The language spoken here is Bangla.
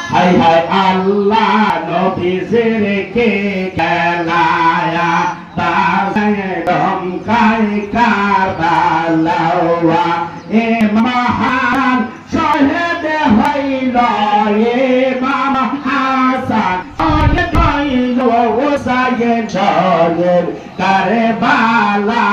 হাই হাই আল্লাহ নবী জিরকে গলায়া তাজে দমকাই কারবালাওয়া এ মহান শহীদ হইল ইমাম হাসান শহীদ হইল হুসাইন শহীদ কারবালা